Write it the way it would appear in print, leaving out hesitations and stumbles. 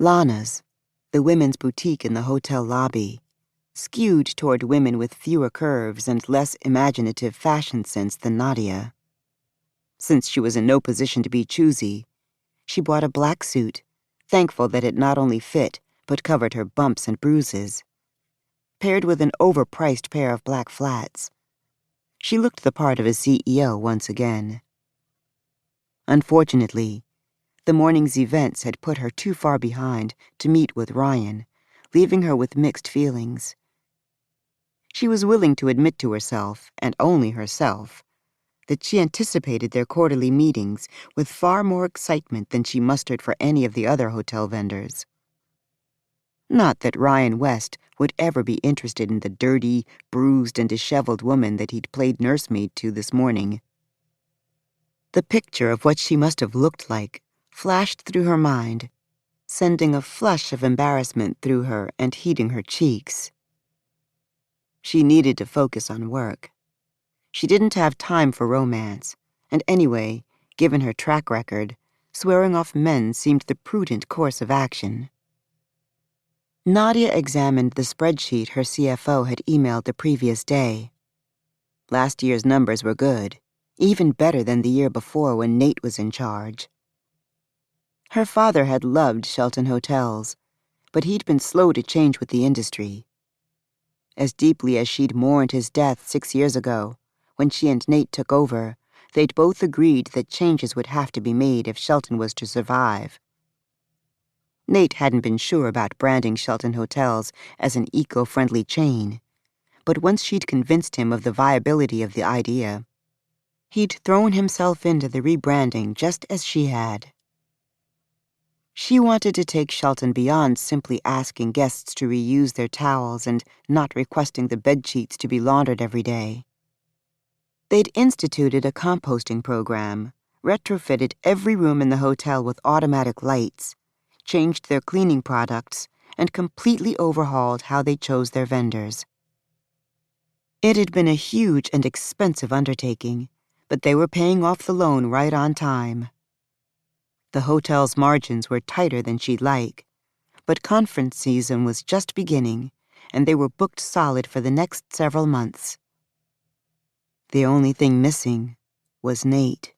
Lana's, the women's boutique in the hotel lobby, skewed toward women with fewer curves and less imaginative fashion sense than Nadia. Since she was in no position to be choosy, she bought a black suit, thankful that it not only fit, but covered her bumps and bruises. Paired with an overpriced pair of black flats, she looked the part of a CEO once again. Unfortunately, the morning's events had put her too far behind to meet with Ryan, leaving her with mixed feelings. She was willing to admit to herself, and only herself, that she anticipated their quarterly meetings with far more excitement than she mustered for any of the other hotel vendors. Not that Ryan West would ever be interested in the dirty, bruised, and disheveled woman that he'd played nursemaid to this morning. The picture of what she must have looked like flashed through her mind, sending a flush of embarrassment through her and heating her cheeks. She needed to focus on work. She didn't have time for romance, and anyway, given her track record, swearing off men seemed the prudent course of action. Nadia examined the spreadsheet her CFO had emailed the previous day. Last year's numbers were good, even better than the year before when Nate was in charge. Her father had loved Shelton Hotels, but he'd been slow to change with the industry. As deeply as she'd mourned his death 6 years ago, when she and Nate took over, they'd both agreed that changes would have to be made if Shelton was to survive. Nate hadn't been sure about branding Shelton Hotels as an eco-friendly chain, but once she'd convinced him of the viability of the idea, he'd thrown himself into the rebranding just as she had. She wanted to take Shelton beyond simply asking guests to reuse their towels and not requesting the bedsheets to be laundered every day. They'd instituted a composting program, retrofitted every room in the hotel with automatic lights, changed their cleaning products, and completely overhauled how they chose their vendors. It had been a huge and expensive undertaking, but they were paying off the loan right on time. The hotel's margins were tighter than she'd like, but conference season was just beginning, and they were booked solid for the next several months. The only thing missing was Nate.